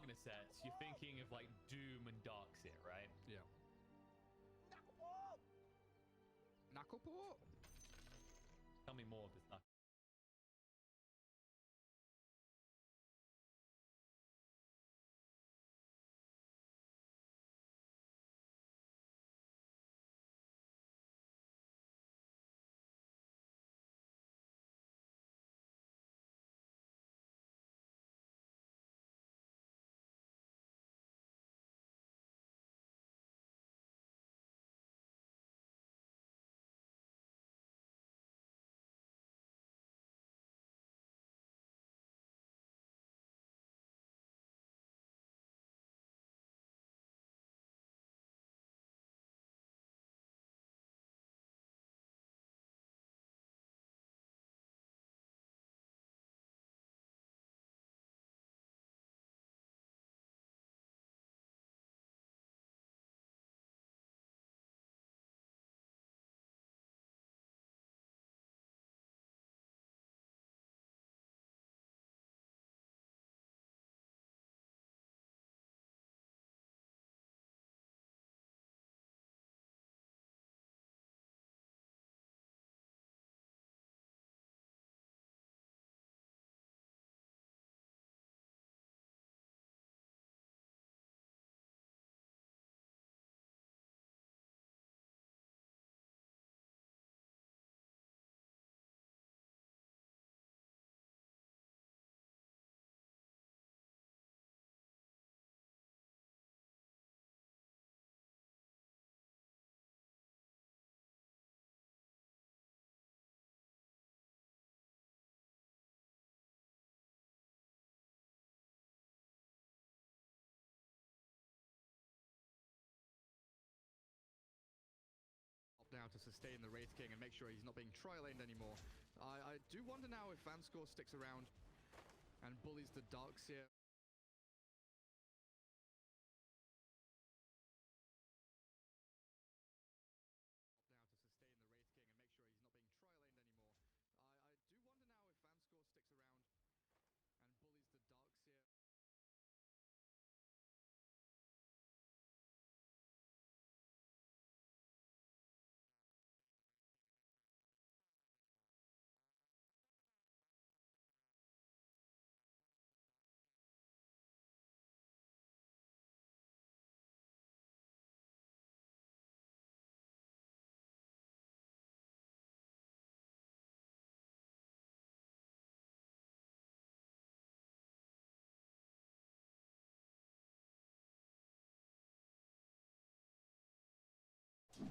darkness sets, you're thinking of like Doom and Darkseer, right? Yeah. Knuckleport? Tell me more of this knuckle. Now to sustain the Wraith King and make sure he's not being tri-laned anymore. I do wonder now if Vanscore sticks around and bullies the Darkseer. Now to sustain the Wraith King and make sure he's not being tri-laned anymore. I do wonder now if Vanscore sticks around and bullies the Darkseer.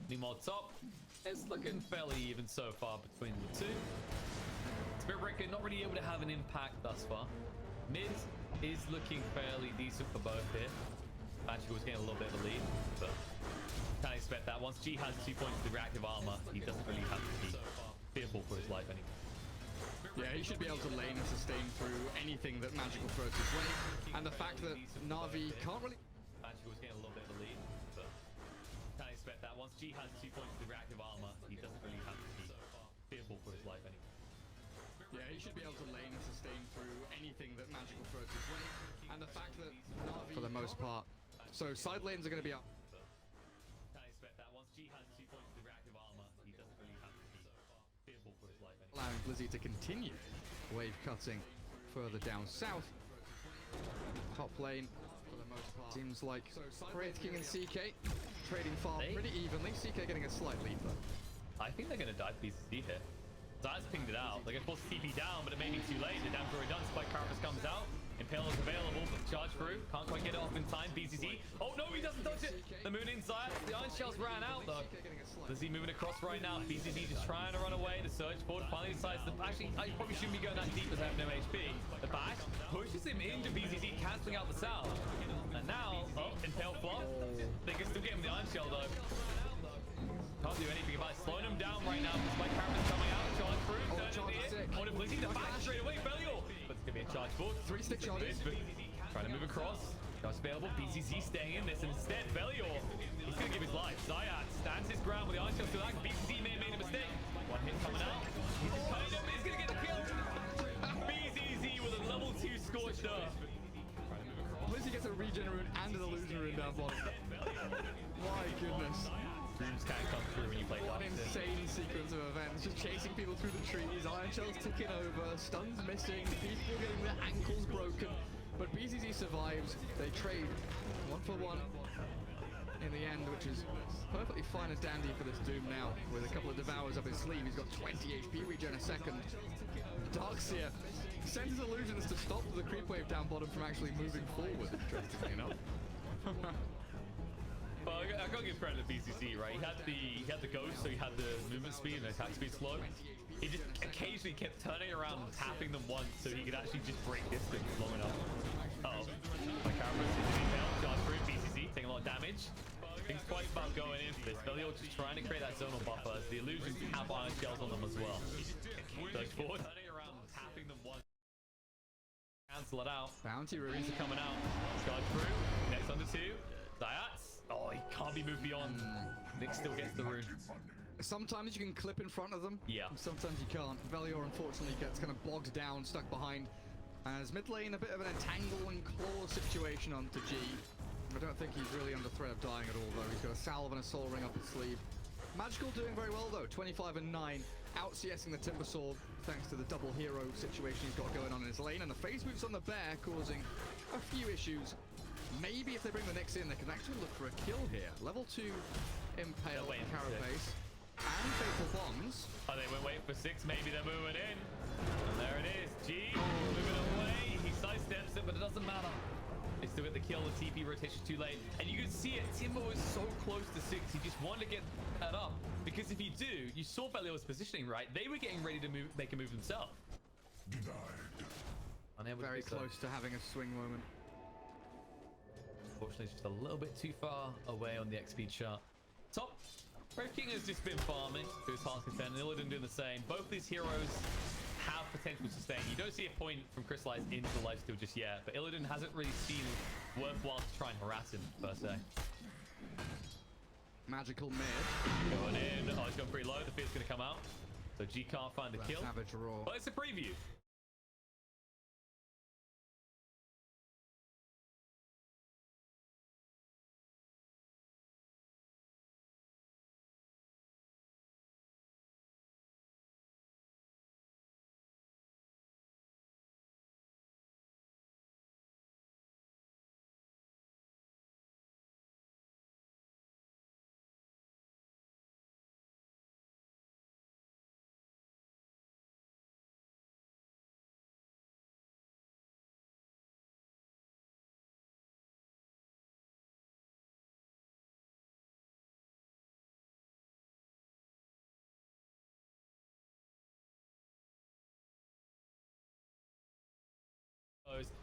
Meanwhile, top, it's looking fairly even so far between the two. Spirit Breaker not really able to have an impact thus far. Mid is looking fairly decent for both here. Magical's getting a little bit of a lead, but can't expect that. Once G has 2 points of the reactive armor, he doesn't really have to be fearful for his life anymore. Yeah, he should be able to lane and sustain through anything that Magical throws his way. And the fact that Na'Vi can't really... Magical's getting a little bit of a lead, but can't expect that. Once G has 2 points of the reactive armor, he doesn't really have to be fearful for his life anymore. Yeah, he should be able to lane and sustain through anything that Magical throws his way. And the fact that Na'Vi, for the most part, so side lanes are going to be up. Can't expect that. Once G has 2 points of the reactive armor, he doesn't really have to be fearful for his life anymore. Allowing Blizzy to continue wave cutting further down south. Top lane, for the most part, seems like Wraith King and CK trading farm pretty evenly. CK getting a slight lead though. I think they're going to dive BCC here. Zayas pinged it out. They're going to force TP down, but it may be too late. The down for redundance. Spike Carapace comes out. Impale is available, but charge through. Can't quite get it off in time. BCC. Oh no, he doesn't touch it. The moon inside. The iron shells ran out though. Lizzie moving across right now. BCC just trying to run away. The surge forward finally decides to... Actually, I probably shouldn't be going that deep as I have no HP. The back pushes him into BCC, cancelling out the south. And now, oh, Impale flop. They can still get him the iron shell though. Can't do anything about it. Slowing him down right now. Spike Carapace coming out. Charge through. Turning it. On Blizzy, the back straight away. Belial. But it's going to be a charge forward. 3-stick charges. Trying to move across. Charge available. BCC staying in this. Instead, Belial, he's going to give his life. Zayat stands his ground with the iron shell still active. BCC may have made a mistake. One hit coming out. He's just cutting him. He's going to get the kill. BCC with a level 2 scorched earth. Blizzy gets a down bottom. My goodness. Dreams can't come true when you play What an Dota. insane sequence of events. Just chasing people through the trees, Iron Shell's ticking over, stuns missing, people getting their ankles broken. But BZZ survives. They trade 1 for 1 in the end, which is perfectly fine and dandy for this Doom now. With a couple of Devours up his sleeve, he's got 20 HP regen a second. Darkseer sends his illusions to stop the creep wave down bottom from actually moving forward, interestingly enough. Well, I gotta give credit to BCC, right? He had the ghost, so he had the movement speed and attack speed slow. He just occasionally kept turning around and tapping them once so he could actually just break distance long enough. Uh-oh. My camera's failed. Charge through. BCC taking a lot of damage. Things quite about going in for this. Belial just trying to create that zonal buffer. The illusions have iron shells on them as well. Goes forward. Turning around and tapping them once. Cancel it out. Bounty Runes runes. are coming out. Charge through. Next on to 2. Zayats. Oh, he can't be moved beyond. Nick still gets the rune. Sometimes you can clip in front of them. Yeah. Sometimes you can't. Velior unfortunately gets kind of bogged down, stuck behind. As mid lane, a bit of an entangle and claw situation onto G. I don't think he's really under threat of dying at all, though. He's got a salve and a soul ring up his sleeve. Magical doing very well, though. 25 and 9. Out CSing the Timber Sword, thanks to the double hero situation he's got going on in his lane. And the phase boots on the bear causing a few issues. Maybe if they bring the Nyx in, they can actually look for a kill here. Level 2 Impale, Carapace, and Fatal Bombs. Oh, they went waiting for 6. Maybe they're moving in. And there it is. G moving away. He sidesteps it, but it doesn't matter. They still get the kill. The TP rotation too late. And you can see it. Timber was so close to 6. He just wanted to get that up. Because if you do, you saw Belial's positioning, right? They were getting ready to make a move themselves. Unable Very to do so. close to having a swing moment. Unfortunately, it's just a little bit too far away on the XP chart. Top. Brave King has just been farming to his heart's content, and Illidan doing the same. Both these heroes have potential to sustain. You don't see a point from Crystallize into the lifesteal just yet, but Illidan hasn't really seen worthwhile to try and harass him, per se. Magical mid. Going in. Oh, he's going pretty low. The fear's going to come out. So G can't find the kill. Savage Roar. But it's a preview.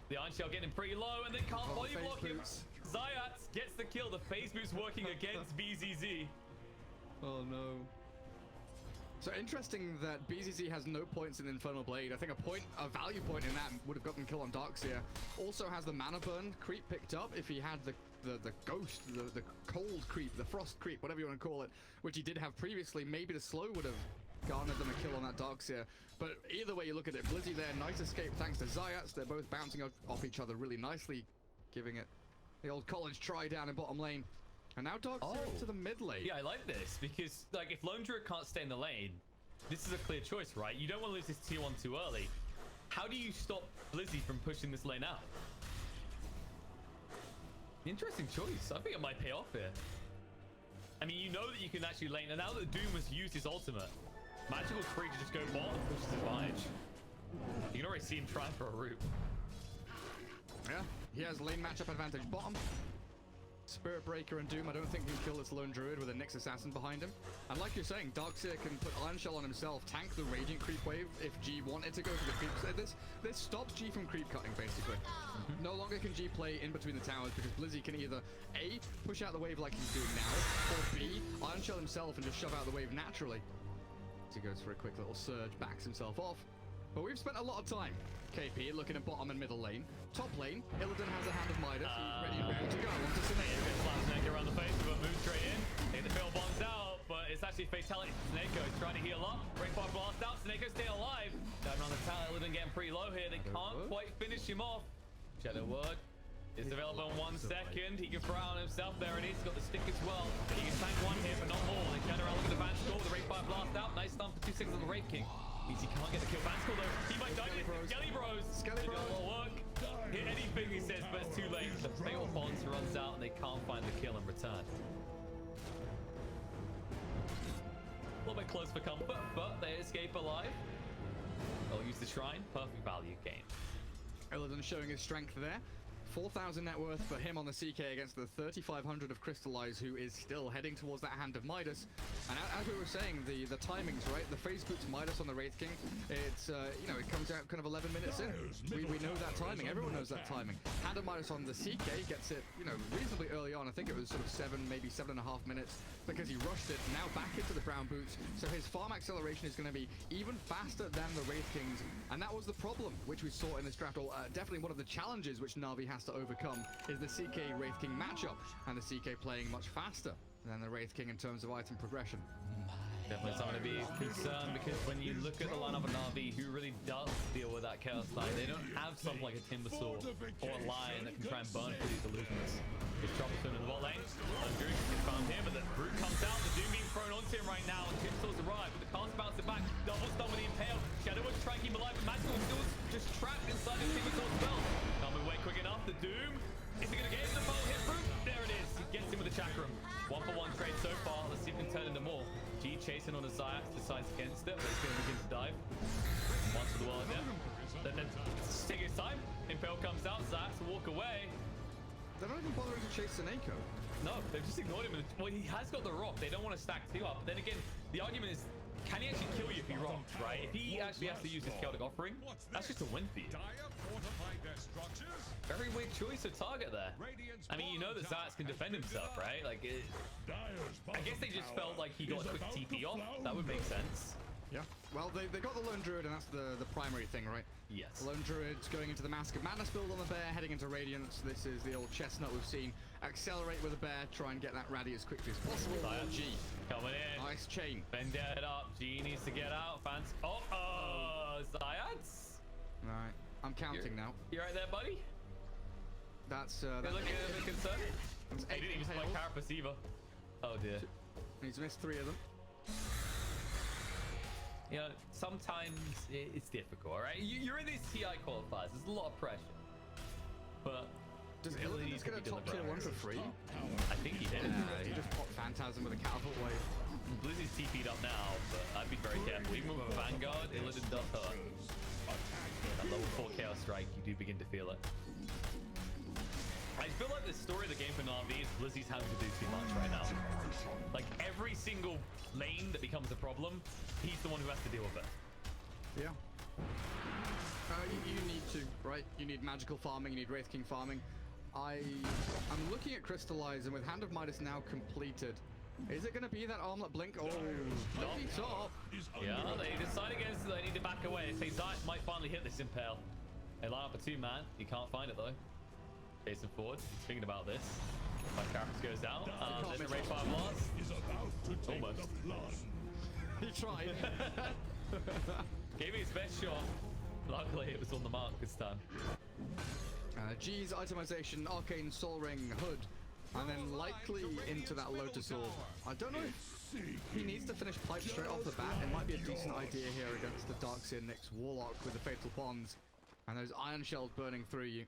The Iron Shell getting pretty low, and they can't body block him. Zayats gets the kill. The phase boost working against BZZ. Oh no. So interesting that BZZ has no points in Infernal Blade. I think a value point in that would have gotten kill on Darkseer. Also has the mana burn creep picked up if he had the ghost, the cold creep, the frost creep, whatever you want to call it, which he did have previously. Maybe the slow would have garnered them a kill on that Darkseer. But either way you look at it, Blizzy there, nice escape thanks to Zayats. They're both bouncing off each other really nicely, giving it the old college try down in bottom lane. And now Darkseer to the mid lane. Yeah, I like this because, like, if Lone Druid can't stay in the lane, this is a clear choice, right? You don't want to lose this tier 1 too early. How do you stop Blizzy from pushing this lane out? Interesting choice. I think it might pay off here. I mean, you know that you can actually lane, and now that Doom has used his ultimate, Magical's free to just go bot and push his advantage. You can already see him trying for a root. Yeah, he has lane matchup advantage bottom. Spirit Breaker and Doom, I don't think can kill this Lone Druid with a Nyx Assassin behind him. And like you're saying, Darkseer can put Iron Shell on himself, tank the Raging creep wave if G wanted to go for the creep. This stops G from creep cutting, basically. No longer can G play in between the towers because Blizzy can either A, push out the wave like he's doing now, or B, Iron Shell himself and just shove out the wave naturally. He goes for a quick little surge, backs himself off. But we've spent a lot of time. KP looking at bottom and middle lane. Top lane, Illidan has a hand of Midas. He's ready and ready to go. On to Snake. Snake around the face with a move straight in. Take the fail bombs out, but it's actually fatality. Snake is trying to heal up. Breakfast blast out. Snake stay alive. Down on the tower. Illidan getting pretty low here. They can't quite finish him off. Shadow Word. It's available in 1 second. He can throw out on himself. There it is. He's got the stick as well. He can tank one here, but not more. They turn around, look at the Van Score. The Rate Fire blast out. Nice stun for 2 seconds on the Raid King. Means he can't get the kill. Van Score though. He might die with it. Skelly Bros. Skelly Bros. Work. Hit anything he says, but it's too late. The Fatal Bonds runs out and they can't find the kill in return. A little bit close for comfort, but they escape alive. They'll use the Shrine. Perfect value game. Illidan showing his strength there. 4,000 net worth for him on the CK against the 3,500 of Crystallize, who is still heading towards that hand of Midas. And as we were saying, the timings, right? The phase boots Midas on the Wraith King, it's, you know, it comes out kind of 11 minutes in. We know that timing. Everyone knows that timing. Hand of Midas on the CK gets it, you know, reasonably early on. I think it was sort of 7, maybe 7.5 minutes because he rushed it. Now back into the brown boots. So his farm acceleration is going to be even faster than the Wraith Kings. And that was the problem, which we saw in this draft. Or definitely one of the challenges which Na'Vi has to overcome is the CK Wraith King matchup, and the CK playing much faster than the Wraith King in terms of item progression. Definitely something to be concerned, because when you look at the lineup of Na'Vi, who really does deal with that Chaos Knight, they don't have something like a Timbersaw or a Lion that can try and burn through these illusions. It's Troublesome in the bot lane. Undrew is found here, but the Brute comes out. The Doom being thrown onto him right now, and Timbersaw's arrived, but the cast bounce it back. Double stun with the Impale. Shadow Witch trying to keep alive, but Magical still just trapped inside the Timbersaw's spell. Coming away quick enough. The Doom. Is he going to get him the bow hit through? There it is. He gets him with the Chakram. 1-for-1 trade so far. Let's see if we can turn into more. G chasing on the Zayat, decides against it, but he's going to begin to dive. Once for the world in there. Then take his time. Impale comes out. Zayat to walk away. They're not even bothering to chase Seneko. No, they've just ignored him. Well, he has got the rock. They don't want to stack 2 up. But then again, the argument is, can he actually kill you if he rocks, right? If he actually has to use his Chaotic Offering, that's just a win for you. Very weird choice of target there. I mean, you know that Zayat can defend himself, right? Like, I guess they just felt like he got a quick TP off. That would make sense. Yeah. Well, they got the Lone Druid, and that's the primary thing, right? Yes. The Lone Druid's going into the Mask of Madness build on the bear, heading into Radiance. This is the old chestnut we've seen. Accelerate with a bear, try and get that Raddy as quickly as possible. G coming in. Nice chain. Bend it up. G needs to get out. Fans. Zayats. Right. I'm counting now. You right there, buddy? That's You're looking a bit concerned. He didn't even spike Carapace either. Oh dear. He's missed 3 of them. You know, sometimes it's difficult, all right? You're in these TI qualifiers. There's a lot of pressure. But does Illidan just get a top tier 1 for free? I think he did. He just popped Phantasm with a catapult wave. Blizzy's TP'd up now, but I'd be very careful. Even with a Vanguard, Illidan does hurt. At level 4 Chaos Strike, you do begin to feel it. I feel like the story of the game for Na'Vi is Blizzy's having to do too much right now. Like, every single lane that becomes a problem, he's the one who has to deal with it. Yeah. You need to, right? You need magical farming, you need Wraith King farming. I'm looking at Crystallize, and with Hand of Midas now completed, is it going to be that armlet blink? Oh, lucky top. Yeah, they decide against it. They need to back away. They say Zayat might finally hit this Impale. They line up a 2-man. He can't find it, though. Facing forward. He's thinking about this. My Carapace goes down. There's a Ray 5 loss. Almost. He tried. Gave me his best shot. Luckily, it was on the mark this time. G's itemization, Arcane Soul Ring, Hood, and then likely into that Lotus Orb. I don't know if he needs to finish Pipe straight off the bat. It might be a decent idea here against the Darkseer Nyx Warlock with the Fatal Bonds and those Iron Shells burning through you.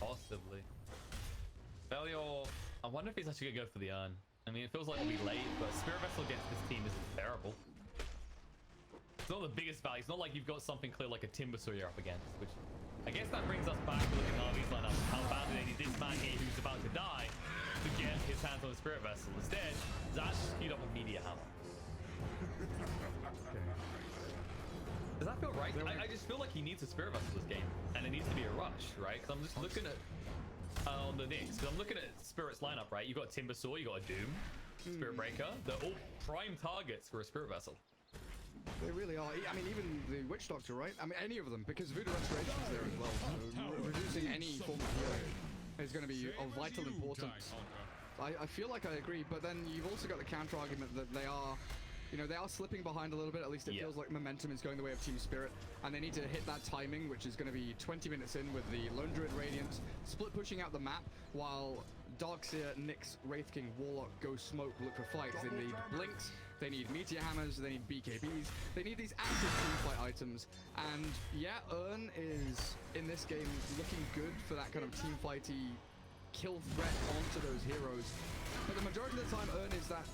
Possibly. Belial, I wonder if he's actually going to go for the urn. I mean, it feels like it'll be late, but Spirit Vessel against this team isn't terrible. It's not the biggest value. It's not like you've got something clear like a Timbersaw you're up against, which I guess that brings us back to looking at Na'Vi's lineup. How badly they need this man here who's about to die to get his hands on the Spirit Vessel. Instead, Zayat queued up a Media Hammer. Does that feel right? I just feel like he needs a Spirit Vessel this game, and it needs to be a rush, right? Because I'm just looking at on the Nyx, because I'm looking at Spirit's lineup, right? You got Timbersaw, you got a Doom, Spirit Breaker. They're all prime targets for a Spirit Vessel. They really are. I mean, even the Witch Doctor, right? I mean, any of them, because Voodoo Restoration is there as well. So reducing any form of healing is going to be of vital importance. I feel like I agree, but then you've also got the counter argument that they are, You know, they are slipping behind a little bit. At least it feels like momentum is going the way of Team Spirit. And they need to hit that timing, which is going to be 20 minutes in with the Lone Druid Radiance split pushing out the map, while Darkseer, Nyx, Wraith King, Warlock, go smoke, look for fights. They need Blinks, they need Meteor Hammers, they need BKBs, they need these active teamfight items. And yeah, Urn is, in this game, looking good for that kind of teamfighty kill threat onto those heroes. But the majority of the time, Urn is that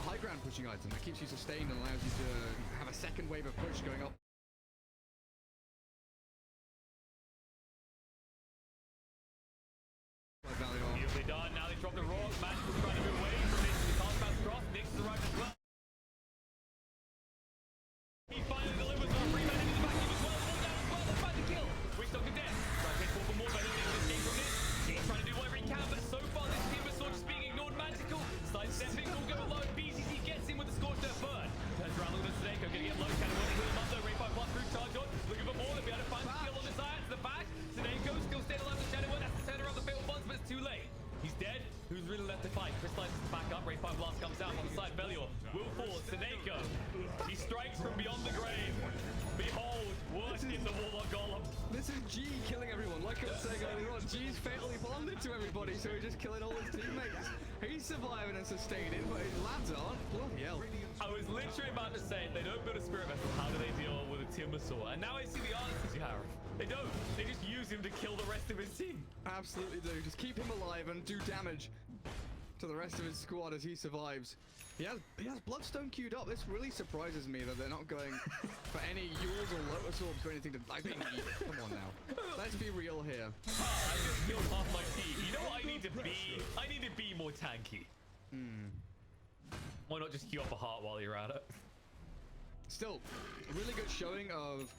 high ground pushing item that keeps you sustained and allows you to have a second wave of push going up. Beautifully done. Now they drop the rock. Magical trying to move away from this. The cast bounce cross. Nyx is arrived as well. He finally delivers on free man into the vacuum as well. Fall down as well. They're trying to kill. Wish Doctor death. Trying to get for more, but I don't think escape from this. He's trying to do whatever he can, but so far this team is sort of just being ignored. Magical sidestepping. All go alone. BCC gets in with the scorched earth burn. Turns around, looking at Snake. Gonna get low. Kind of want to heal him up though. Ray 5 plus through charge on. Looking for more. They'll be able to find the kill on the side. It's the back. Snake still staying alive. The shadow. That's the center of the fatal bonds, but it's too late. He's dead. Who's really left to fight? Crystallize is back up. Ray 5 blast comes out on the side. Belior will fall. Seneko. He strikes from beyond the grave. Behold, what is the Warlock Golem? This is G killing everyone. Like I was saying earlier on, G's fatally bonded to everybody, so he's just killing all his teammates. He's surviving and sustaining, but his lads aren't. Bloody hell. I was literally about to say, they don't build a spirit vessel. How do they deal with a Timbersaw? And now I see the answers, Harry. They don't. They just use him to kill the rest of his team. Absolutely do. Just keep him alive and do damage to the rest of his squad as he survives. He has Bloodstone queued up. This really surprises me that they're not going for any Yules or Lotus Orbs or anything to... I mean, come on now. Let's be real here. I just killed half my team. You know what I need to be? I need to be more tanky. Why not just queue up a heart while you're at it? Still, a really good showing of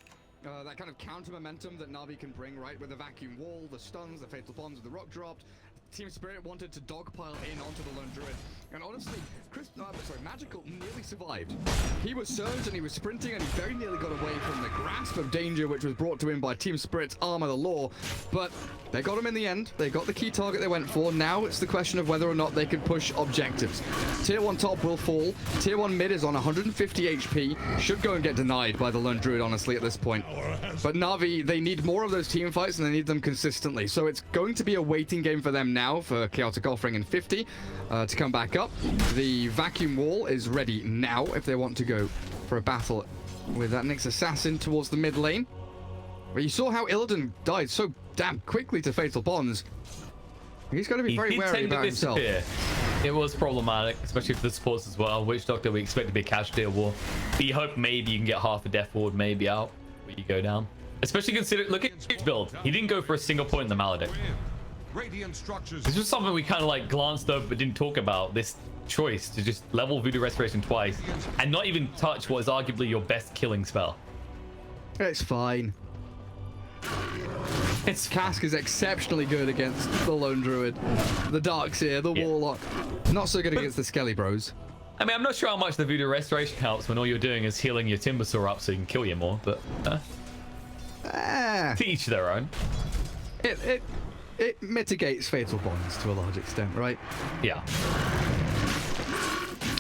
that kind of counter momentum that Na'Vi can bring, right? With the vacuum wall, the stuns, the fatal bombs, the rock dropped. Team Spirit wanted to dogpile in onto the Lone Druid. And honestly, Magical nearly survived. He was surged and he was sprinting and he very nearly got away from the grasp of danger which was brought to him by Team Spirit's Arm of the Law. But they got him in the end. They got the key target they went for. Now it's the question of whether or not they can push objectives. Tier 1 top will fall. Tier 1 mid is on 150 HP. Should go and get denied by the Lone Druid, honestly, at this point. But Na'Vi, they need more of those team fights and they need them consistently. So it's going to be a waiting game for them now for Chaotic Offering and 50 to come back up. The vacuum wall is ready now if they want to go for a battle with that Nyx assassin towards the mid lane. But you saw how Illidan died so damn quickly to fatal bonds. He's got to be very wary about himself. It was problematic, especially for the supports as well. Witch Doctor we expect to be a casualty of war. But you hope maybe you can get half a Death Ward maybe out where you go down. Especially consider, look at his build. He didn't go for a single point in the Maledict. Radiant structures. This was something we kind of like glanced over but didn't talk about. This choice to just level Voodoo Restoration twice and not even touch what is arguably your best killing spell. It's fine. Its Cask is exceptionally good against the Lone Druid, the Darkseer, the Warlock. Not so good against the Skelly Bros. I mean, I'm not sure how much the Voodoo Restoration helps when all you're doing is healing your Timbersaw up so you can kill you more, but to each their own. It mitigates fatal bonds to a large extent, right? Yeah.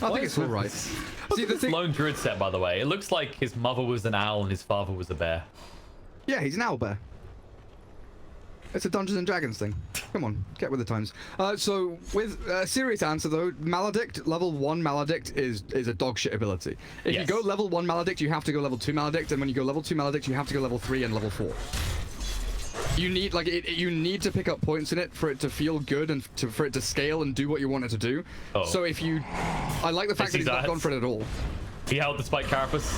I think it's all right. See, the Lone Druid set, by the way, it looks like his mother was an owl and his father was a bear. Yeah, he's an owl bear. It's a Dungeons and Dragons thing. Come on, get with the times. So, with a serious answer though, Maledict, level 1 Maledict is a dog shit ability. If you go level 1 Maledict, you have to go level 2 Maledict, and when you go level 2 Maledict, you have to go level 3 and level 4. You need you need to pick up points in it for it to feel good and for it to scale and do what you want it to do. So if you, I like the fact that he's not gone for it at all. He held the Spike Carapace.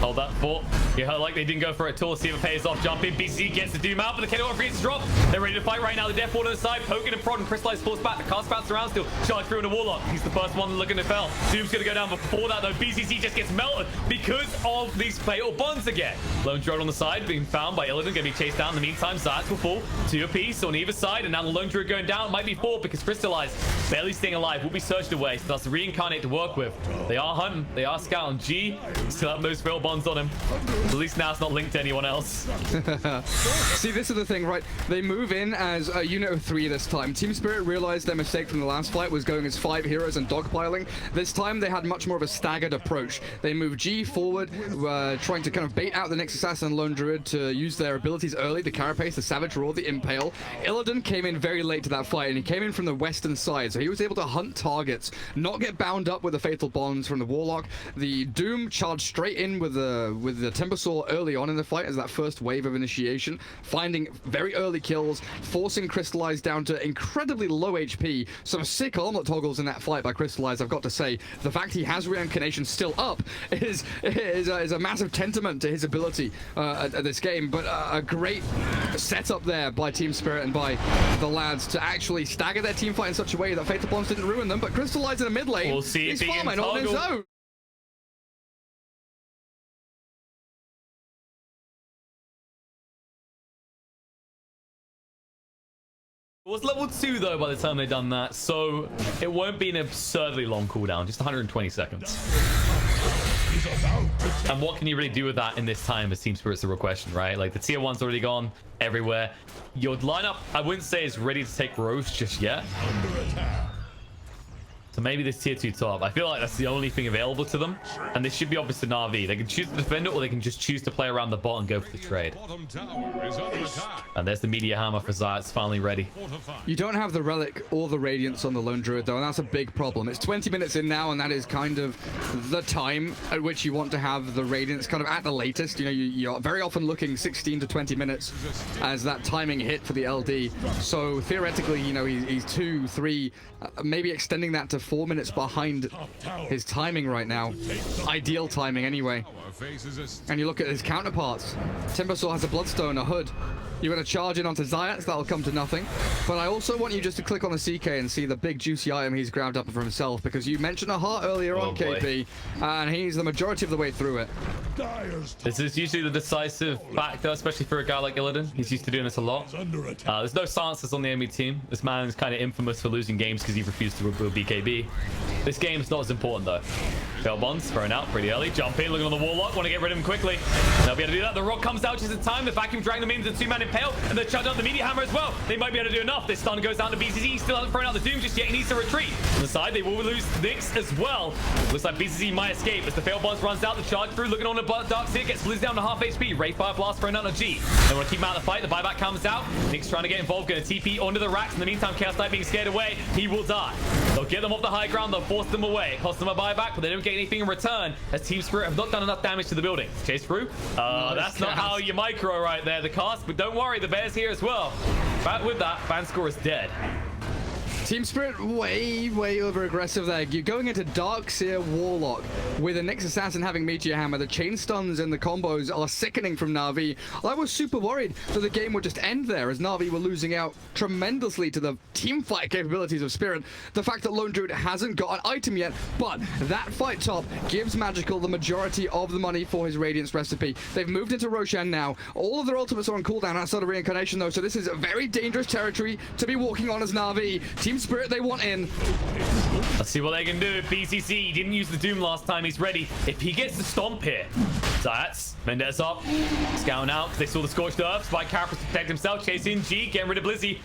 Hold that fort. You heard like they didn't go for it at all. See if it pays off. Jump in. BC gets the Doom out, but the Chaotic Offering gets to drop. They're ready to fight right now. The Death Ward on the side. Poking and prodding. Crystallized falls back. The cast bounces around still. Charge through in the Warlock. He's the first one looking to fell. Doom's going to go down before that though. BCC just gets melted because of these fatal bonds again. Lone Druid on the side being found by Illidan. Going to be chased down. In the meantime, Zayats will fall. 2 apiece on either side. And now the Lone Druid going down. Might be 4 because Crystallized barely staying alive. Will be searched away. So that's the Reincarnate to work with. They are hunting. They are scouting. G still have most fatal bonds. bonds on him. At least now it's not linked to anyone else. See, this is the thing, right? They move in as a unit of 3 this time. Team Spirit realized their mistake from the last fight was going as 5 heroes and dogpiling. This time they had much more of a staggered approach. They moved G forward, trying to kind of bait out the next assassin and lone druid to use their abilities early, the Carapace, the Savage Roar, the Impale. Illidan came in very late to that fight, and he came in from the western side, so he was able to hunt targets, not get bound up with the fatal bonds from the Warlock. The Doom charged straight in with the Timbersaw early on in the fight as that first wave of initiation, finding very early kills, forcing Crystallize down to incredibly low HP. Some sick armlet toggles in that fight by Crystallize, I've got to say. The fact he has Reincarnation still up is a massive testament to his ability at this game, but a great setup there by Team Spirit and by the lads to actually stagger their team fight in such a way that Fatal Bonds didn't ruin them, but Crystallize in the mid lane, we'll see he's farming on his own. It was level 2 though by the time they'd done that, so it won't be an absurdly long cooldown, just 120 seconds. And what can you really do with that in this time as Team Spirit's the real question, right? Like the tier 1's already gone everywhere. Your lineup, I wouldn't say is ready to take Roche just yet. So maybe this tier 2 top. I feel like that's the only thing available to them. And this should be obvious to Na'Vi. They can choose to defend it or they can just choose to play around the bot and go for the trade. And there's the Meteor Hammer for Zaya. It's finally ready. You don't have the Relic or the Radiance on the Lone Druid though, and that's a big problem. It's 20 minutes in now, and that is kind of the time at which you want to have the Radiance kind of at the latest. You know, you're very often looking 16 to 20 minutes as that timing hit for the LD. So theoretically, you know, he's 2, 3, maybe extending that to 4 minutes behind his timing right now. Ideal timing anyway. And you look at his counterparts. Timbersaw has a Bloodstone, a Hood. You're going to charge in onto Zayats, that'll come to nothing. But I also want you just to click on the CK and see the big juicy item he's grabbed up for himself, because you mentioned a heart earlier on, KP, and he's the majority of the way through it. This is usually the decisive factor, especially for a guy like Illidan. He's used to doing this a lot. There's no silencers on the enemy team. This man is kind of infamous for losing games because he refused to reveal BKB. This game's not as important though. Fail bonds thrown out pretty early. Jump in, looking on the Warlock. Want to get rid of him quickly. They'll be able to do that. The Rock comes out just in time. The vacuum dragging them into the 2-man Impale, and they're chugged out the Meteor Hammer as well. They might be able to do enough. This stun goes down to BCZ. He still hasn't thrown out the Doom just yet. He needs to retreat. On the side, they will lose Nyx as well. Looks like BCZ might escape as the Fail bonds runs out. The charge through, looking on the Dark Seer, gets Blizz down to half HP. Ray Fire Blast thrown out on G. They want to keep him out of the fight. The buyback comes out. Nyx trying to get involved, going to TP onto the racks. In the meantime, Chaos Knight being scared away. He will die. They'll get them off the high ground. They'll force them away. It costs them a buyback, but they don't get anything in return as Team Spirit have not done enough damage to the building. Chase through. That's not how you micro right there, the cast, but don't worry, the Bear's here as well. But with that, ban score is dead. Team Spirit way over aggressive there. You're going into Dark Seer Warlock with a Nyx Assassin having Meteor Hammer. The chain stuns and the combos are sickening from Na'Vi. I was super worried that the game would just end there as Na'Vi were losing out tremendously to the team fight capabilities of Spirit. The fact that Lone Druid hasn't got an item yet, but that fight top gives Magical the majority of the money for his Radiance recipe. They've moved into Roshan now. All of their ultimates are on cooldown outside of Reincarnation though, so this is a very dangerous territory to be walking on as Na'Vi. Team Spirit, they want in. Let's see what they can do. BCC didn't use the Doom last time. He's ready. If he gets the stomp here, Zayats, Mendes up, scouting out because they saw the Scorched Earth. Spike Carapace to protect himself, chasing G, getting rid of Blizzy.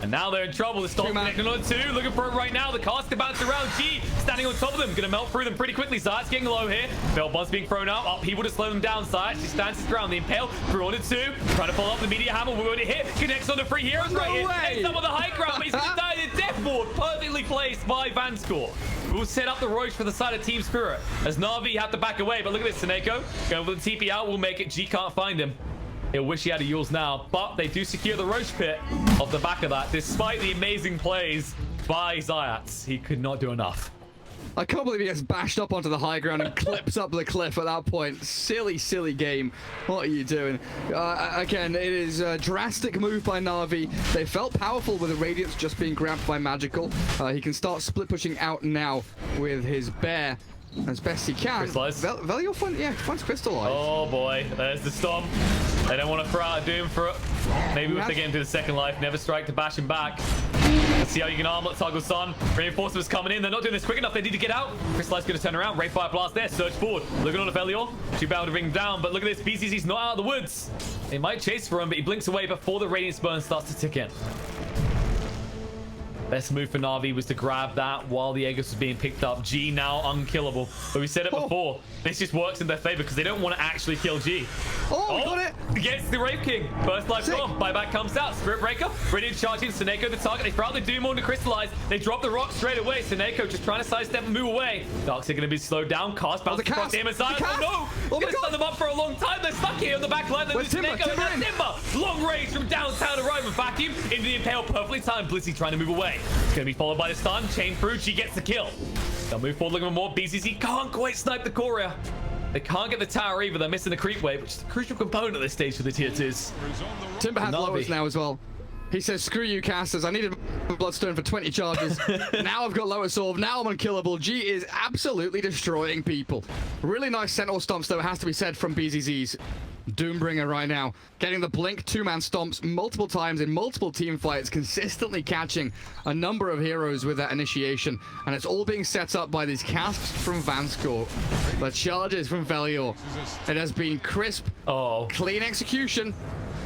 And now they're in trouble. The Stomp connecting on 2, looking for it right now. The cast to bounce around. G standing on top of them, gonna melt through them pretty quickly. Zayats getting low here. Fail bonds being thrown out. Up, he would have slowed them down. Zayats, he stands his ground. The Impale through on 2, trying to follow up the Meteor Hammer. We're going to hit. Connects on the 3 heroes right here. Ends up on the high ground, but he's gonna die in the death ward. Perfectly placed by Vanscore. We'll set up the Roche for the side of Team Spirit as Na'Vi have to back away. But look at this, Seneko going with the TP out. We'll make it. G can't find him. He'll wish he had a Yules now, but they do secure the Roche pit off the back of that. Despite the amazing plays by Zayats, he could not do enough. I can't believe he gets bashed up onto the high ground and clips up the cliff at that point. Silly game. What are you doing? Again, it is a drastic move by Na'Vi. They felt powerful with the Radiance just being grabbed by Magical. He can start split pushing out now with his Bear as best he can. Velior finds Crystallize. Oh boy, there's the Stomp. They don't want to throw out a Doom for it. Maybe if they get into the second life, never strike to bash him back. Let's see how you can armlet toggle Sun. Reinforcements coming in. They're not doing this quick enough. They need to get out. Crystallized going to turn around. Ray Fire Blast there. Surge forward. Looking on Velior. She bound to ring down. But look at this. BCC's not out of the woods. They might chase for him, but he blinks away before the Radiance Burn starts to tick in. Best move for Na'Vi was to grab that while the Aegis was being picked up. G now unkillable. But we said it before. This just works in their favor because they don't want to actually kill G. Oh, got it. Gets the Rave King. First life gone. Buyback comes out. Spirit Breaker. Radiant charging. Seneko the target. They throw out the Doom to crystallize. They drop the rock straight away. Seneko just trying to sidestep and move away. Darks are going to be slowed down. Cast bounce across the MSI. Oh no! Oh Gonna stun them up for a long time. They're stuck here on the back line. There's Seneko and Timber. Long range from downtown arriving vacuum into the Impale. Perfectly timed. Blissey trying to move away. It's going to be followed by the stun. Chain through. She gets the kill. They'll move forward looking for more. BCC can't quite snipe the Courier. They can't get the tower either. They're missing the creep wave, which is a crucial component at this stage for the tier 2s. Timber has lowers now as well. He says, screw you, casters. I needed Bloodstone for 20 charges. Now I've got Lower Solve. Now I'm unkillable. G is absolutely destroying people. Really nice Sentinel stomps, though, it has to be said, from BZZ's Doombringer right now. Getting the blink, two-man stomps multiple times in multiple team fights, consistently catching a number of heroes with that initiation. And it's all being set up by these casts from Vanscore. The charges from Velior. It has been crisp, clean execution.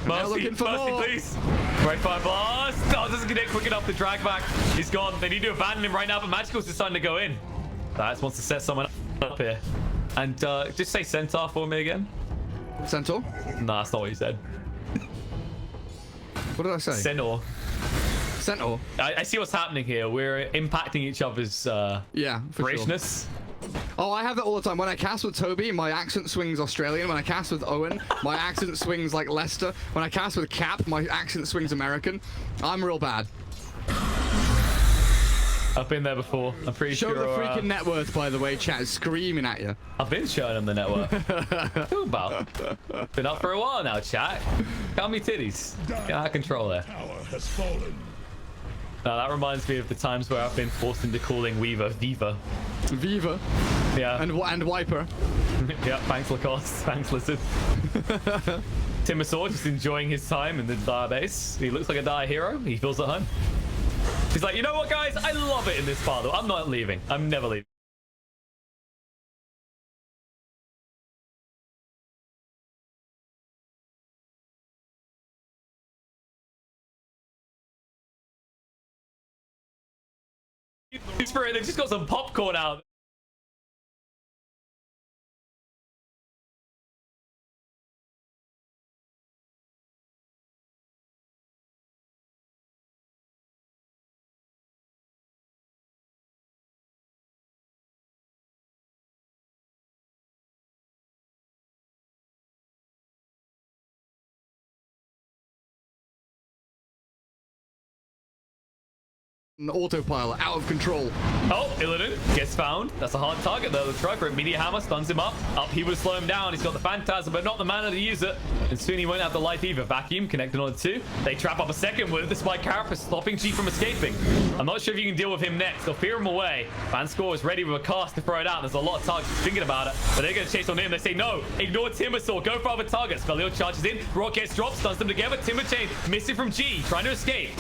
Mercy, please. Right fire blast. Oh, doesn't get it quick enough. The drag back is gone. They need to abandon him right now, but Magical's deciding to go in. Dice wants to set someone up here. And just say Centaur for me again. Centaur? Nah, that's not what you said. What did I say? Centaur. Centaur? I see what's happening here. We're impacting each other's graciousness. Sure. Oh, I have that all the time. When I cast with Toby, my accent swings Australian. When I cast with Owen, my accent swings like Leicester. When I cast with Cap, my accent swings American. I'm real bad. I've been there before. I'm pretty sure. Show the freaking net worth, by the way. Chat is screaming at you. I've been showing them the net worth. Who about? Been up for a while now, chat. Count me titties. Get out of control there. Tower has fallen. Now that reminds me of the times where I've been forced into calling Weaver Viva. Viva. Yeah. And Wiper. Yeah, thanks Lacoste. Thanks Lizard. Timbersaw just enjoying his time in the Dire base. He looks like a Dire hero. He feels at home. He's like, you know what, guys? I love it in this part, though. I'm not leaving. I'm never leaving. They've just got some popcorn out. Autopilot out of control. Oh, Illidan gets found. That's a hard target though. Let's try for it. Meteor Hammer stuns him up. He would slow him down. He's got the Phantasm, but not the mana to use it. And soon he won't have the life either. Vacuum connected on the two. They trap up a second with the Spike Carapace, stopping G from escaping. I'm not sure if you can deal with him next. They'll fear him away. Vanscore is ready with a cast to throw it out. There's a lot of targets thinking about it, but they're going to chase on him. They say no. Ignore Timbersaw. Go for other targets. Galil charges in. Rock gets dropped. Stuns them together. Timber Chain missing from G. Trying to escape.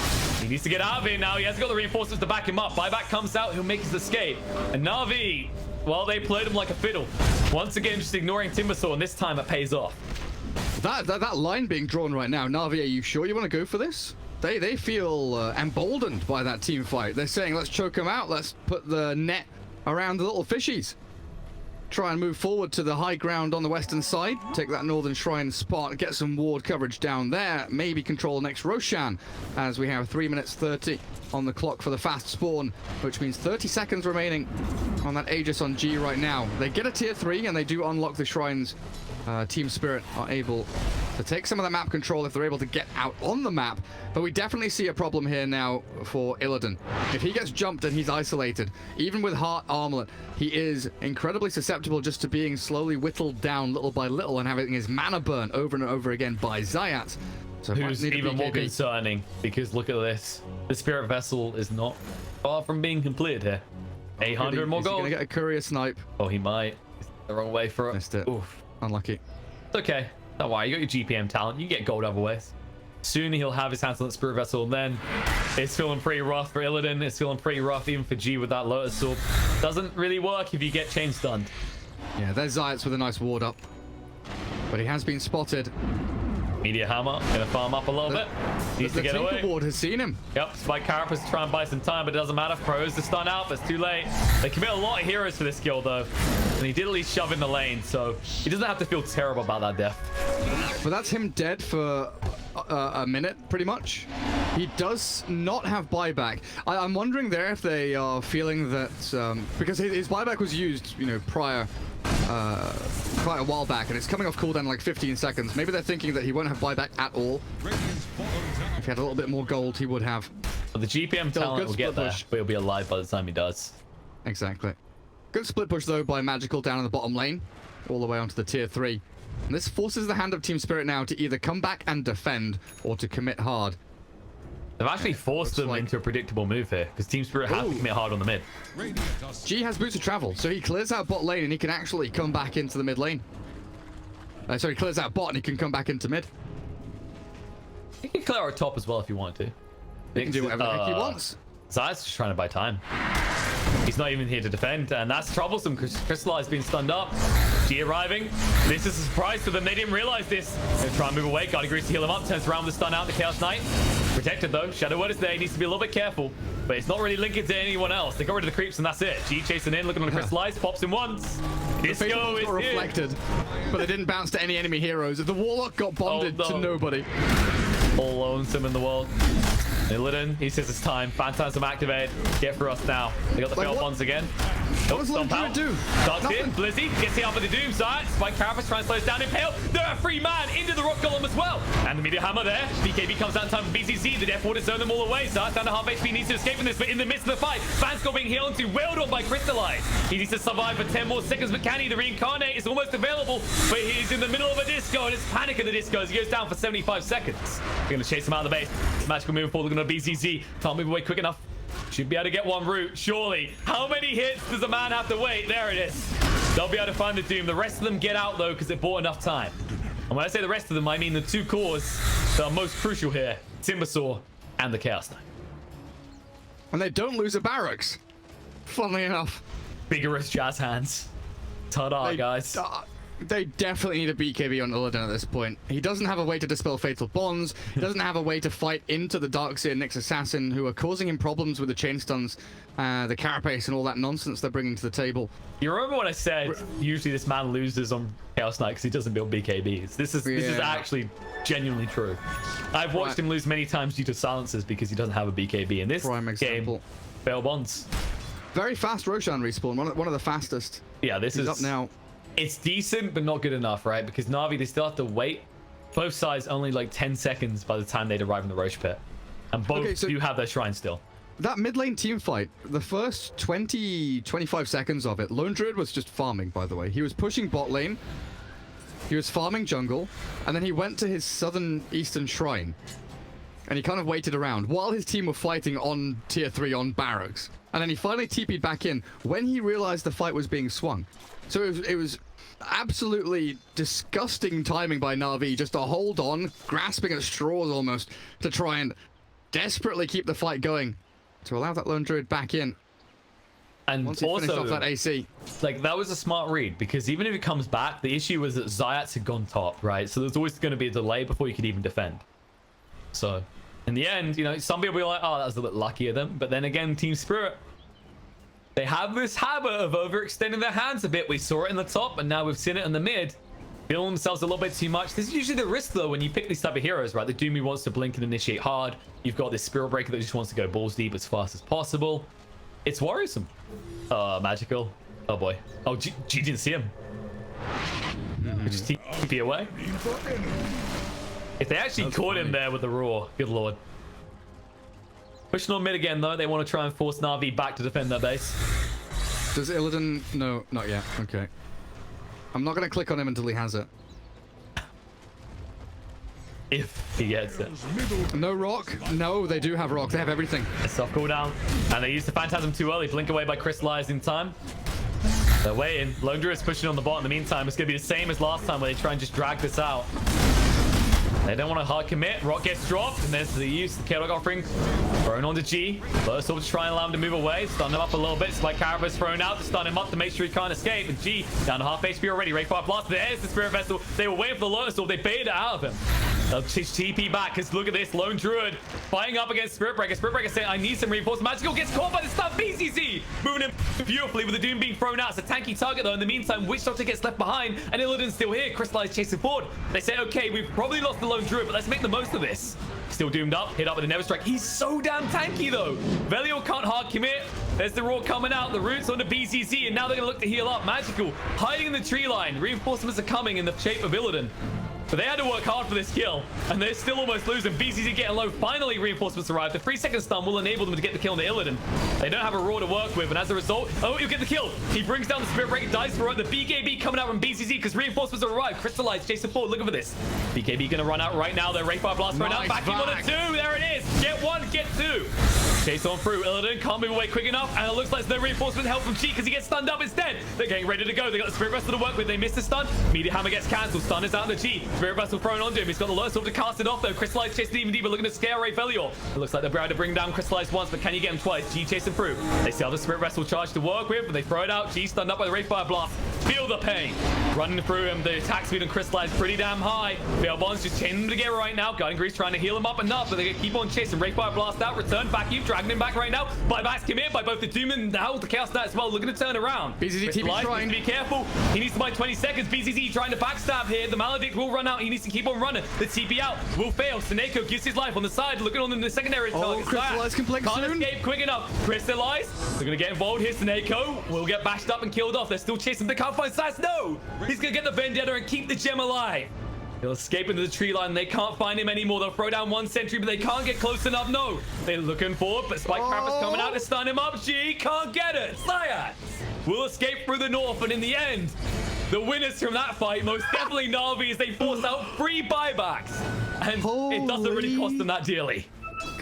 He needs to get out of here now. He hasn't got the reinforcements to back him up. Buyback comes out. He'll make his escape. And Na'Vi, well, they played him like a fiddle. Once again, just ignoring Timbersaw, and this time it pays off. That line being drawn right now. Na'Vi, are you sure you want to go for this? They feel emboldened by that team fight. They're saying, let's choke them out. Let's put the net around the little fishies. Try and move forward to the high ground on the western side. Take that northern shrine spot. Get some ward coverage down there. Maybe control the next Roshan, as we have 3 minutes 30 on the clock for the fast spawn, which means 30 seconds remaining on that Aegis on G right now. They get a tier 3 and they do unlock the shrines. Team Spirit are able to take some of the map control if they're able to get out on the map, but we definitely see a problem here now for Illidan. If he gets jumped and he's isolated, even with Heart Armlet, he is incredibly susceptible just to being slowly whittled down little by little and having his mana burn over and over again by Zayat. So who's even more concerning, because look at this. The Spirit Vessel is not far from being completed here. 800 more gold. He's gonna get a courier snipe. Oh, he might. He's the wrong way for it. Missed it. Oof. Unlucky. It's okay. Don't worry. You got your GPM talent. You get gold other ways. Soon he'll have his hands on that Spirit Vessel, and then It's feeling pretty rough for Illidan. It's feeling pretty rough even for G with that Lotus Orb. Doesn't really work if you get chain stunned. Yeah, there's Zayats with a nice ward up. But he has been spotted. Media Hammer gonna farm up a little bit. Needs to get away. The ward has seen him. Yep, Spike Carapace to try and buy some time, but it doesn't matter. Pros to stun out, but it's too late. They commit a lot of heroes for this kill though. And he did at least shove in the lane, so he doesn't have to feel terrible about that death. But that's him dead for a minute, pretty much. He does not have buyback. I'm wondering there if they are feeling that because his buyback was used, you know, prior quite a while back, and it's coming off cooldown in like 15 seconds. Maybe they're thinking that he won't have buyback at all. If he had a little bit more gold, he would have. Well, the GPM Still talent will get there, but he'll be alive by the time he does. Exactly. Good split push though by Magical down in the bottom lane, all the way onto the tier 3. And this forces the hand of Team Spirit now to either come back and defend or to commit hard. They've actually forced them into a predictable move here, because Team Spirit has to commit hard on the mid. G has boots of travel, so he clears out bot lane and he can actually come back into the mid lane. Sorry, he clears out bot and he can come back into mid. He can clear our top as well if you want to. He can do whatever the heck he wants. Zayat's just trying to buy time. He's not even here to defend, and that's troublesome because Crystallize being stunned up. G arriving. This is a surprise to them. They didn't realize this. They try and move away. God agrees to heal him up. Turns around with the stun out. The Chaos Knight. Protected though. Shadow Word is there. He needs to be a little bit careful, but it's not really linking to anyone else. They got rid of the creeps and that's it. G chasing in, looking on the Crystallize. Pops him once. Disco is reflected, but they didn't bounce to any enemy heroes. The Warlock got bonded to nobody. All lonesome in the world. Illidan, he says it's time. Phantasm activate. Get for us now. They got the failed ones again. What does Lundgren do? Darts in. Blizzy gets the out for the Doom side. Spike Carapace trying to slow us down. Impale. They're a free man into the Rock Golem as well. And the Meteor Hammer there. BKB comes out in time for BCC. The Death Ward has zoned them all away. Zayat down to half HP. Needs to escape from this, but in the midst of the fight, Vanskull being healed into wailed on by Crystallize. He needs to survive for 10 more seconds, but can he? The Reincarnate is almost available, but he's in the middle of a disco, and it's panic in the disco as he goes down for 75 seconds. They're going to chase him out of the base. Magical moving forward. They're going to BCC. Can't move away quick enough. Should be able to get one route, surely. How many hits does a man have to wait? There it is. They'll be able to find the Doom. The rest of them get out, though, because they bought enough time. And when I say the rest of them, I mean the two cores that are most crucial here. Timbersaw and the Chaos Knight. And they don't lose a barracks. Funnily enough. Vigorous jazz hands. Ta-da, guys. They definitely need a BKB on Illidan at this point. He doesn't have a way to dispel fatal bonds. He doesn't have a way to fight into the Darkseer Nyx Assassin, who are causing him problems with the chain stuns, the Carapace, and all that nonsense they're bringing to the table. You remember when I said usually this man loses on Chaos Knight because he doesn't build BKBs? This is actually genuinely true. I've watched him lose many times due to silences because he doesn't have a BKB. In this game, fail bonds. Very fast Roshan respawn, one of the fastest. Yeah, this is up now. It's decent, but not good enough, right? Because Na'Vi, they still have to wait. Both sides only like 10 seconds by the time they'd arrive in the Roche pit. And both do have their shrine still. That mid lane team fight, the first 20-25 seconds of it, Lone Druid was just farming, by the way. He was pushing bot lane. He was farming jungle. And then he went to his southern eastern shrine. And he kind of waited around while his team were fighting on tier 3 on barracks. And then he finally TP'd back in when he realized the fight was being swung. So it was absolutely disgusting timing by Na'Vi just to hold on, grasping at straws almost, to try and desperately keep the fight going, to allow that Lone Druid back in. And once he finished off that AC. Like, that was a smart read, because even if he comes back, the issue was that Zayats had gone top, right? So there's always going to be a delay before you could even defend. So, in the end, you know, some people will be like, oh, that was a bit lucky of them. But then again, Team Spirit, they have this habit of overextending their hands a bit. We saw it in the top, and now we've seen it in the mid. Feeling themselves a little bit too much. This is usually the risk, though, when you pick these type of heroes, right? The Doomy wants to blink and initiate hard. You've got this Spirit Breaker that just wants to go balls deep as fast as possible. It's worrisome. Magical. Oh, boy. Oh, G didn't see him. Just TP away. If they actually caught him there with the roar, good lord. Pushing on mid again, though. They want to try and force Na'Vi back to defend their base. Does Illidan... No, not yet. Okay. I'm not going to click on him until he has it. If he gets it. No rock? No, they do have rock. They have everything. A soft cooldown. And they used the Phantasm too early. Blink away by Crystallized in time. They're waiting. Lone Druid is pushing on the bot in the meantime. It's going to be the same as last time where they try and just drag this out. They don't want to hard commit. Rock gets dropped, and there's the use of the K-Dog offering. Thrown onto G. First off to try and allow him to move away. Stun him up a little bit. Spike Carapace thrown out to stun him up to make sure he can't escape. And G down to half HP already. Rayfire Blast. There's the Spirit Vessel. They were waiting for the Lotus Orb. They baited it out of him. They'll TP back, because look at this. Lone Druid fighting up against Spirit Breaker. Spirit Breaker saying, I need some reinforcements. Magical gets caught by the stun. BCC moving him beautifully with the Doom being thrown out. It's a tanky target, though. In the meantime, Witch Doctor gets left behind, and Illidan's still here. Crystallized chasing forward. They say, okay, we've probably lost the Lone Druid, but let's make the most of this. Still doomed up. Hit up with a Never Strike. He's so damn tanky, though. Velio can't hard commit. There's the Raw coming out. The roots on the BCC, and now they're going to look to heal up. Magical hiding in the tree line. Reinforcements are coming in the shape of Illidan. But they had to work hard for this kill, and they're still almost losing. BCC getting low. Finally, reinforcements arrive. The 3-second stun will enable them to get the kill on the Illidan. They don't have a Raw to work with, and as a result, oh, you get the kill. He brings down the Spirit Breaker, dies for it. The BKB coming out from BCC because reinforcements arrive. Crystallized, Jason forward. Look for this. BKB gonna run out right now. Their Rayfire Blast thrown out. Backing on a 2. There it is. Get 1, get 2. Chase on through. Illidan can't move away quick enough, and it looks like there's no reinforcement help from Chi because he gets stunned up instead. They're getting ready to go. They got the Spirit Vessel to work with. They missed the stun. Meteor Hammer gets cancelled. Stun is out of the Chi. Spirit Vessel thrown onto him. He's got the Lotus Orb to cast it off, though. Crystallized chasing even deeper, looking to scare Ray Velior. It looks like they're able to bring down Crystallized once, but can you get him twice? G chasing through. They see how the Spirit Vessel charge to work with, but they throw it out. G stunned up by the Rayfire Blast. Feel the pain. Running through him. The attack speed on Crystallized pretty damn high. Fail Bonds just chaining them together right now. Guiding Grease trying to heal him up enough, but they keep on chasing. Rayfire Blast out. Return back. You dragging him back right now. Buybacks come in by both the Doom and now the Chaos Knight as well. Looking to turn around. BZZ TP trying to be careful. He needs to buy 20 seconds. BZZ trying to backstab here. The Maledict will run out. He needs to keep on running. The TP out will fail. Seneko gives his life on the side. Looking on the secondary target. Crystallized can blink Can't soon. escape quick enough. Crystallized. They're going to get involved here. Seneko will get bashed up and killed off. They're still chasing. They can't find Sass. No! He's going to get the Vendetta and keep the gem alive. He'll escape into the tree line. They can't find him anymore. They'll throw down 1 sentry, but they can't get close enough. No. They're looking forward, but Spike Trapper's coming out to stun him up. G can't get it. Science will escape through the north, and in the end, the winners from that fight, most definitely Na'Vi, as they force out 3 buybacks. And it doesn't really cost them that dearly.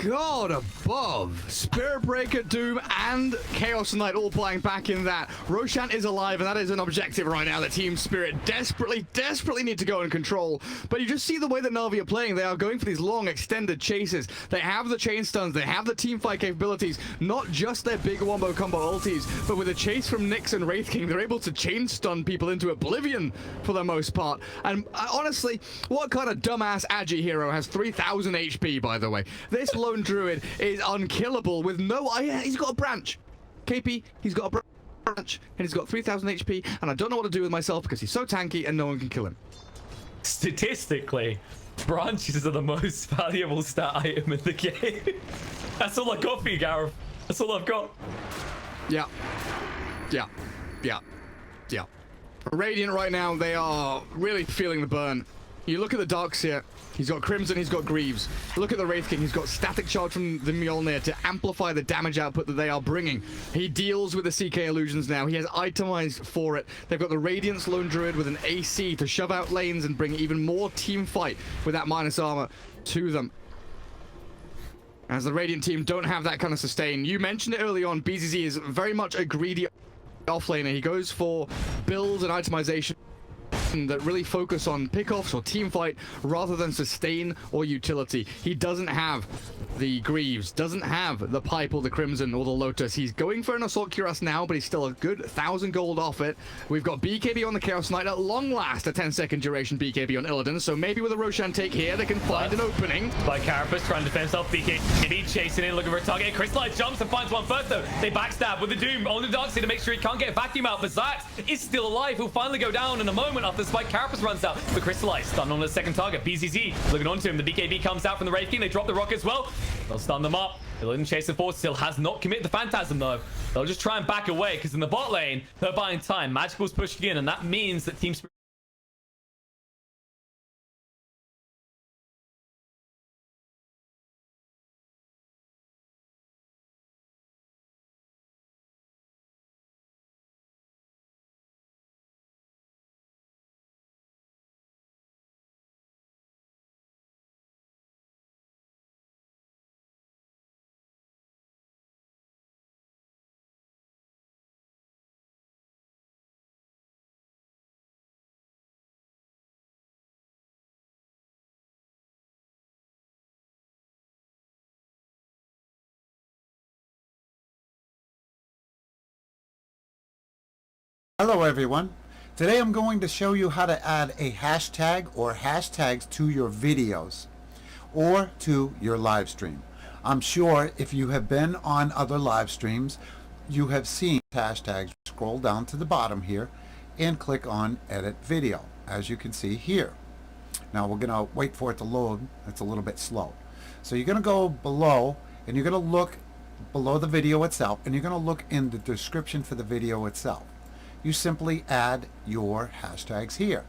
God above. Spirit Breaker, Doom, and Chaos Knight all playing back in that. Roshan is alive, and that is an objective right now that Team Spirit desperately need to go and control. But you just see the way that Na'Vi are playing. They are going for these long, extended chases. They have the chain stuns. They have the team fight capabilities. Not just their big wombo combo ultis, but with a chase from Nyx and Wraith King, they're able to chain stun people into oblivion for the most part. And honestly, what kind of dumbass Agi hero has 3,000 HP, by the way? This Lone Druid is unkillable with no... he's got a branch. KP, he's got a branch, and he's got 3,000 HP, and I don't know what to do with myself because he's so tanky and no one can kill him. Statistically, branches are the most valuable stat item in the game. That's all I got for you, Gareth. That's all I've got. Yeah. Radiant right now, they are really feeling the burn. You look at the Darks here. He's got Crimson, he's got Greaves. Look at the Wraith King, he's got Static Charge from the Mjolnir to amplify the damage output that they are bringing. He deals with the CK illusions now. He has itemized for it. They've got the Radiance Lone Druid with an AC to shove out lanes and bring even more team fight with that minus armor to them. As the Radiant team don't have that kind of sustain. You mentioned it early on, BZZ is very much a greedy offlaner. He goes for builds and itemization that really focus on pickoffs or team fight rather than sustain or utility. He doesn't have the Greaves, doesn't have the Pipe or the Crimson or the Lotus. He's going for an Assault Cuirass now, but he's still a good 1,000 gold off it. We've got BKB on the Chaos Knight, at long last a 10-second duration BKB on Illidan, so maybe with a Roshan take here they can find an opening. By Carapace trying to defend himself, BKB chasing in, looking for a target. Crystallized jumps and finds one first though. They backstab with the Doom on the Darkseid to make sure he can't get a vacuum out, but Zax is still alive. He'll finally go down in a moment after Spike Carapace runs out. But Crystallized stun on the second target. BZZ looking onto him. The BKB comes out from the Wraith King. They drop the rock as well. They'll stun them up. Illidan chasing forward still has not committed the Phantasm though. They'll just try and back away because in the bot lane, they're buying time. Magical's pushing in, and that means that Team Spirit Hello everyone. Today I'm going to show you how to add a hashtag or hashtags to your videos or to your live stream. I'm sure if you have been on other live streams, you have seen hashtags. Scroll down to the bottom here and click on Edit Video, as you can see here. Now we're going to wait for it to load. It's a little bit slow. So you're going to go below and you're going to look below the video itself and you're going to look in the description for the video itself. You simply add your hashtags here.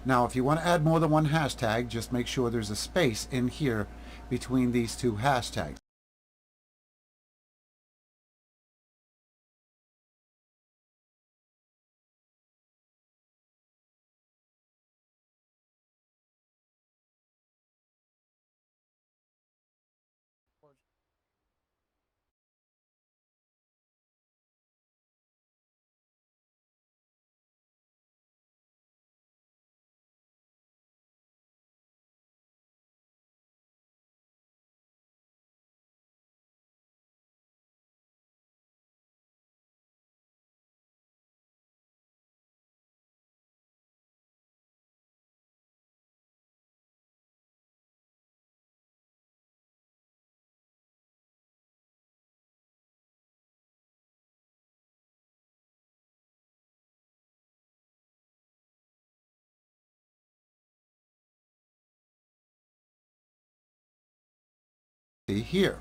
Now if you want to add more than one hashtag, just make sure there's a space in here between these two hashtags. See here.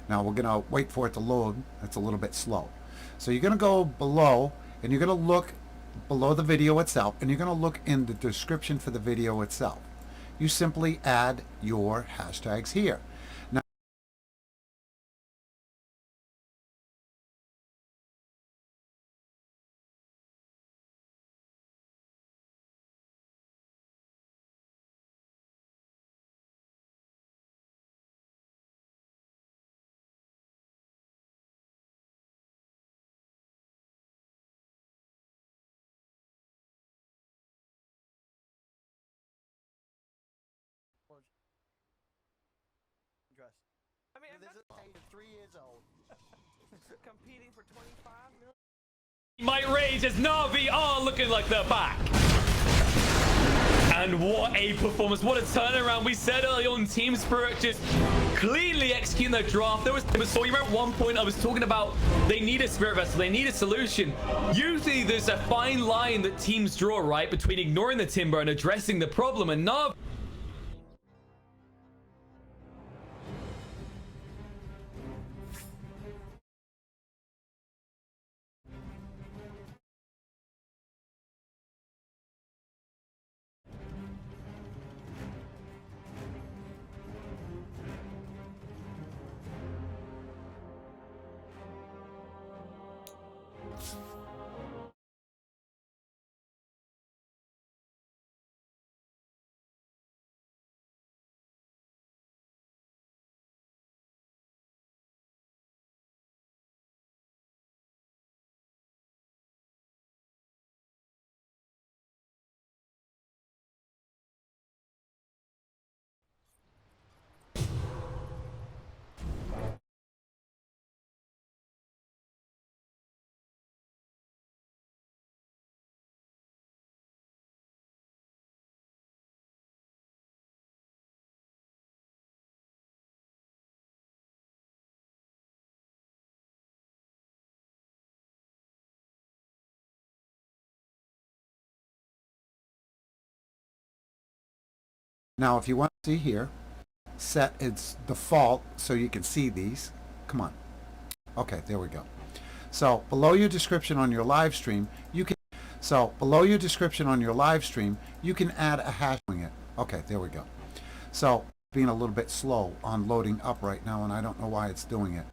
Now we're going to wait for it to load. It's a little bit slow. So you're going to go below and you're going to look below the video itself and you're going to look in the description for the video itself. You simply add your hashtags here. I mean, this is 3 years old. Competing for 25 million. Might rage as Na'Vi are looking like they're back. And what a performance, what a turnaround. We said early on, Team Spirit just cleanly executing their draft. There was so you remember at one point I was talking about they need a Spirit Vessel, they need a solution. Usually there's a fine line that teams draw, right, between ignoring the Timber and addressing the problem, and Na'Vi Now if you want to see here, set its default so you can see these. Come on. Okay, there we go. So below your description on your live stream, you can add a hash. Okay, there we go. So being a little bit slow on loading up right now, and I don't know why it's doing it.